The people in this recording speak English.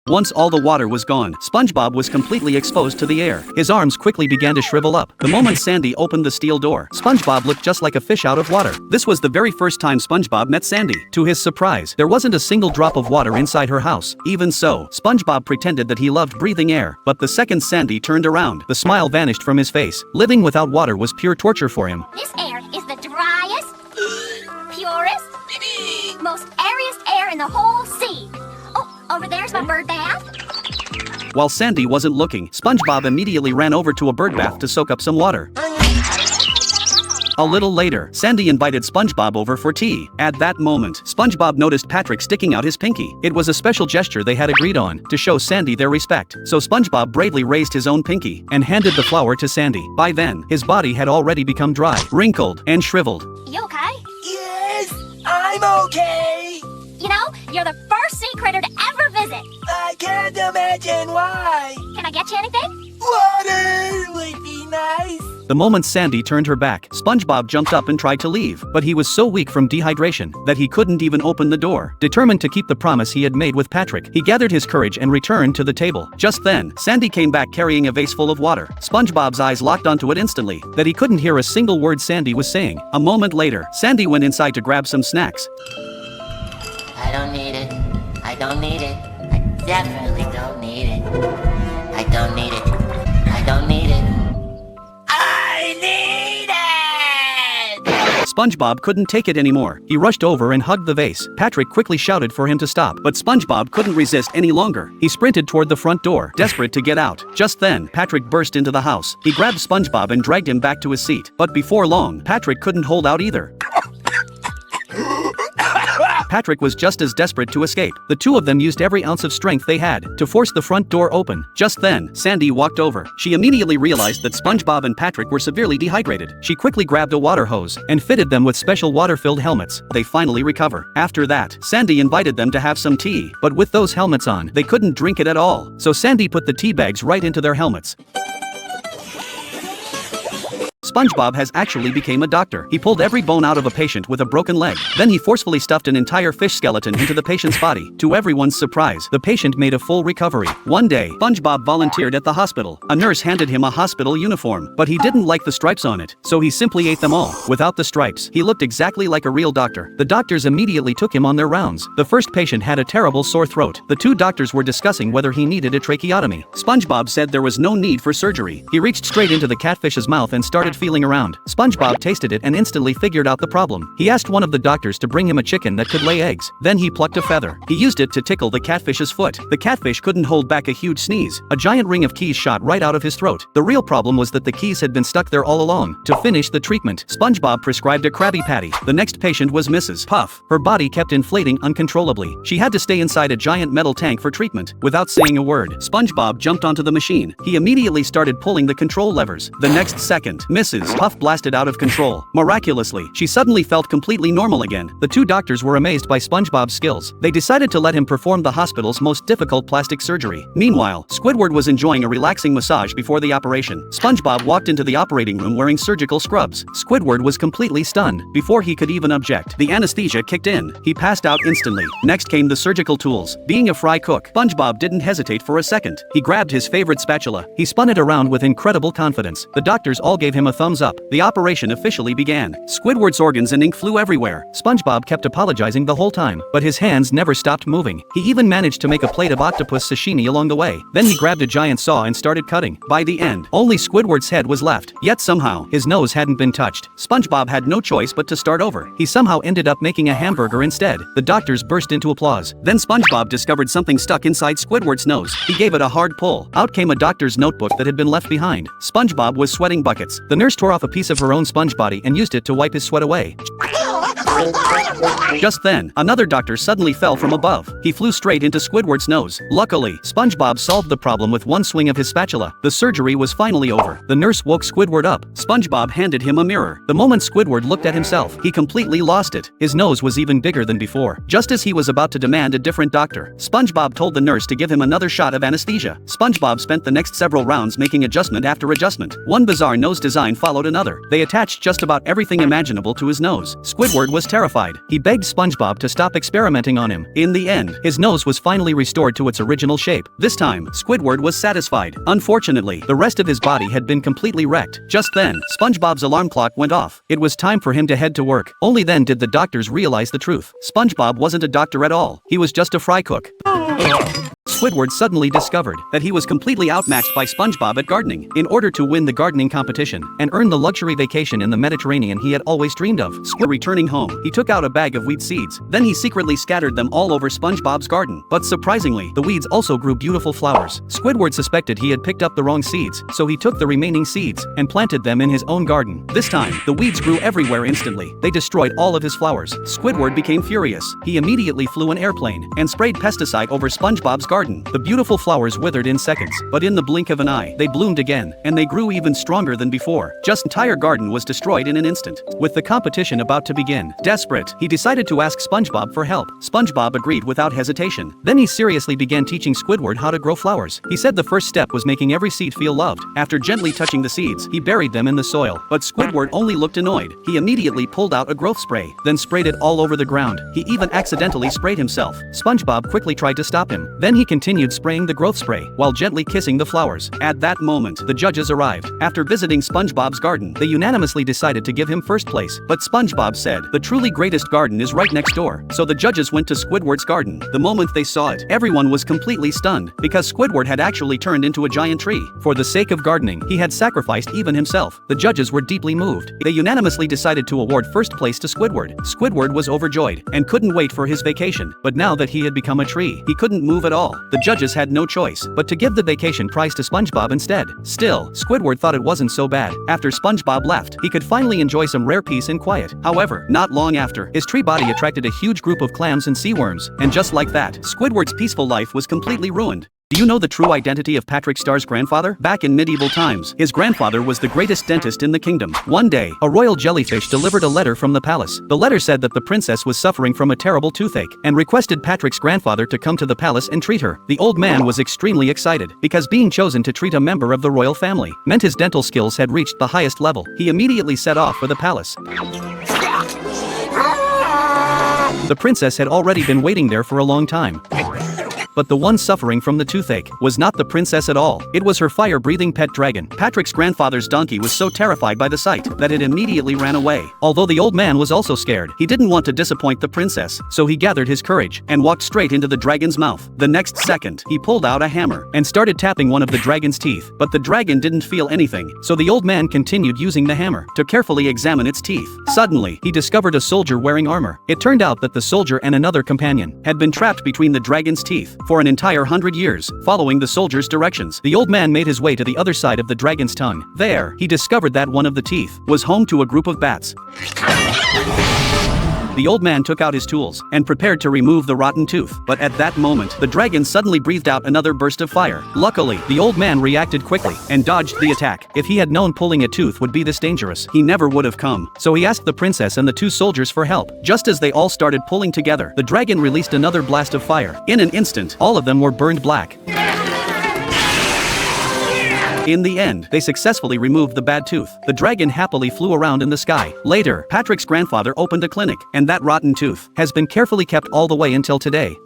Once all the water was gone, SpongeBob was completely exposed to the air. His arms quickly began to shrivel up. The moment Sandy opened the steel door, SpongeBob looked just like a fish out of water. This was the very first time SpongeBob met Sandy. To his surprise, there wasn't a single drop of water inside her house. Even so, SpongeBob pretended that he loved breathing air. But the second Sandy turned around, the smile vanished from his face. Living without water was pure torture for him. This air is the driest, purest, most airiest air in the whole sea. Oh, over there's my bird bath. While Sandy wasn't looking, SpongeBob immediately ran over to a bird bath to soak up some water. A little later, Sandy invited SpongeBob over for tea. At that moment, SpongeBob noticed Patrick sticking out his pinky. It was a special gesture they had agreed on, to show Sandy their respect. So SpongeBob bravely raised his own pinky, and handed the flower to Sandy. By then, his body had already become dry, wrinkled, and shriveled. You okay? Yes, I'm okay. You know, you're the first sea critter to ever visit. I can't imagine why. Can I get you anything? Water would be nice. The moment Sandy turned her back, SpongeBob jumped up and tried to leave, but he was so weak from dehydration that he couldn't even open the door. Determined to keep the promise he had made with Patrick, he gathered his courage and returned to the table. Just then, Sandy came back carrying a vase full of water. SpongeBob's eyes locked onto it instantly, that he couldn't hear a single word Sandy was saying. A moment later, Sandy went inside to grab some snacks. I don't need it. I don't need it. I definitely don't need it. I don't need it. I don't need it. I need it! SpongeBob couldn't take it anymore. He rushed over and hugged the vase. Patrick quickly shouted for him to stop, but SpongeBob couldn't resist any longer. He sprinted toward the front door, desperate to get out. Just then, Patrick burst into the house. He grabbed SpongeBob and dragged him back to his seat. But before long, Patrick couldn't hold out either. Patrick was just as desperate to escape. The two of them used every ounce of strength they had to force the front door open. Just then, Sandy walked over. She immediately realized that SpongeBob and Patrick were severely dehydrated. She quickly grabbed a water hose and fitted them with special water-filled helmets. They finally recover. After that, Sandy invited them to have some tea, but with those helmets on, they couldn't drink it at all. So Sandy put the tea bags right into their helmets. SpongeBob has actually become a doctor. He pulled every bone out of a patient with a broken leg. Then he forcefully stuffed an entire fish skeleton into the patient's body. To everyone's surprise, the patient made a full recovery. One day, SpongeBob volunteered at the hospital. A nurse handed him a hospital uniform, but he didn't like the stripes on it, so he simply ate them all. Without the stripes, he looked exactly like a real doctor. The doctors immediately took him on their rounds. The first patient had a terrible sore throat. The two doctors were discussing whether he needed a tracheotomy. SpongeBob said there was no need for surgery. He reached straight into the catfish's mouth and started feeling around. SpongeBob tasted it and instantly figured out the problem. He asked one of the doctors to bring him a chicken that could lay eggs. Then he plucked a feather. He used it to tickle the catfish's foot. The catfish couldn't hold back a huge sneeze. A giant ring of keys shot right out of his throat. The real problem was that the keys had been stuck there all along. To finish the treatment, SpongeBob prescribed a Krabby Patty. The next patient was Mrs. Puff. Her body kept inflating uncontrollably. She had to stay inside a giant metal tank for treatment. Without saying a word, SpongeBob jumped onto the machine. He immediately started pulling the control levers. The next second, Mrs. Puff blasted out of control. Miraculously, she suddenly felt completely normal again. The two doctors were amazed by SpongeBob's skills. They decided to let him perform the hospital's most difficult plastic surgery. Meanwhile, Squidward was enjoying a relaxing massage before the operation. SpongeBob walked into the operating room wearing surgical scrubs. Squidward was completely stunned. Before he could even object, the anesthesia kicked in. He passed out instantly. Next came the surgical tools. Being a fry cook, SpongeBob didn't hesitate for a second. He grabbed his favorite spatula. He spun it around with incredible confidence. The doctors all gave him a thumbs up. The operation officially began. Squidward's organs and ink flew everywhere. SpongeBob kept apologizing the whole time, but his hands never stopped moving. He even managed to make a plate of octopus sashimi along the way. Then he grabbed a giant saw and started cutting. By the end, only Squidward's head was left. Yet somehow, his nose hadn't been touched. SpongeBob had no choice but to start over. He somehow ended up making a hamburger instead. The doctors burst into applause. Then SpongeBob discovered something stuck inside Squidward's nose. He gave it a hard pull. Out came a doctor's notebook that had been left behind. SpongeBob was sweating buckets. The nurse tore off a piece of her own sponge body and used it to wipe his sweat away. Just then, another doctor suddenly fell from above. He flew straight into Squidward's nose. Luckily, SpongeBob solved the problem with one swing of his spatula. The surgery was finally over. The nurse woke Squidward up. SpongeBob handed him a mirror. The moment Squidward looked at himself, he completely lost it. His nose was even bigger than before. Just as he was about to demand a different doctor, SpongeBob told the nurse to give him another shot of anesthesia. SpongeBob spent the next several rounds making adjustment after adjustment. One bizarre nose design followed another. They attached just about everything imaginable to his nose. Squidward was was terrified. He begged SpongeBob to stop experimenting on him. In the end, his nose was finally restored to its original shape. This time, Squidward was satisfied. Unfortunately, the rest of his body had been completely wrecked. Just then, SpongeBob's alarm clock went off. It was time for him to head to work. Only then did the doctors realize the truth. SpongeBob wasn't a doctor at all. He was just a fry cook. Squidward suddenly discovered that he was completely outmatched by SpongeBob at gardening. In order to win the gardening competition and earn the luxury vacation in the Mediterranean he had always dreamed of, returning home, he took out a bag of weed seeds. Then he secretly scattered them all over SpongeBob's garden. But surprisingly, the weeds also grew beautiful flowers. Squidward suspected he had picked up the wrong seeds, so he took the remaining seeds and planted them in his own garden. This time, the weeds grew everywhere instantly. They destroyed all of his flowers. Squidward became furious. He immediately flew an airplane and sprayed pesticide over SpongeBob's garden. The beautiful flowers withered in seconds, but in the blink of an eye, they bloomed again, and they grew even stronger than before. Just entire garden was destroyed in an instant. With the competition about to begin, desperate, he decided to ask SpongeBob for help. SpongeBob agreed without hesitation. Then he seriously began teaching Squidward how to grow flowers. He said the first step was making every seed feel loved. After gently touching the seeds, he buried them in the soil, but Squidward only looked annoyed. He immediately pulled out a growth spray, then sprayed it all over the ground. He even accidentally sprayed himself. SpongeBob quickly tried to stop him. Then he continued spraying the growth spray while gently kissing the flowers. At that moment, the judges arrived. After visiting SpongeBob's garden, they unanimously decided to give him first place. But SpongeBob said, "The truly greatest garden is right next door." So the judges went to Squidward's garden. The moment they saw it, everyone was completely stunned, because Squidward had actually turned into a giant tree. For the sake of gardening, he had sacrificed even himself. The judges were deeply moved. They unanimously decided to award first place to Squidward. Squidward was overjoyed and couldn't wait for his vacation. But now that he had become a tree, he couldn't move at all. The judges had no choice but to give the vacation prize to SpongeBob instead. Still, Squidward thought it wasn't so bad. After SpongeBob left, he could finally enjoy some rare peace and quiet. However, not long after, his tree body attracted a huge group of clams and sea worms, and just like that, Squidward's peaceful life was completely ruined. Do you know the true identity of Patrick Star's grandfather? Back in medieval times, his grandfather was the greatest dentist in the kingdom. One day, a royal jellyfish delivered a letter from the palace. The letter said that the princess was suffering from a terrible toothache and requested Patrick's grandfather to come to the palace and treat her. The old man was extremely excited because being chosen to treat a member of the royal family meant his dental skills had reached the highest level. He immediately set off for the palace. The princess had already been waiting there for a long time. But the one suffering from the toothache was not the princess at all. It was her fire-breathing pet dragon. Patrick's grandfather's donkey was so terrified by the sight that it immediately ran away. Although the old man was also scared, he didn't want to disappoint the princess, so he gathered his courage and walked straight into the dragon's mouth. The next second, he pulled out a hammer and started tapping one of the dragon's teeth. But the dragon didn't feel anything, so the old man continued using the hammer to carefully examine its teeth. Suddenly, he discovered a soldier wearing armor. It turned out that the soldier and another companion had been trapped between the dragon's teeth for an entire 100 years. Following the soldier's directions, the old man made his way to the other side of the dragon's tongue. There, he discovered that one of the teeth was home to a group of bats. The old man took out his tools and prepared to remove the rotten tooth, but at that moment, the dragon suddenly breathed out another burst of fire. Luckily, the old man reacted quickly and dodged the attack. If he had known pulling a tooth would be this dangerous, he never would have come. So he asked the princess and the two soldiers for help. Just as they all started pulling together, the dragon released another blast of fire. In an instant, all of them were burned black. In the end, they successfully removed the bad tooth. The dragon happily flew around in the sky. Later, Patrick's grandfather opened a clinic, and that rotten tooth has been carefully kept all the way until today.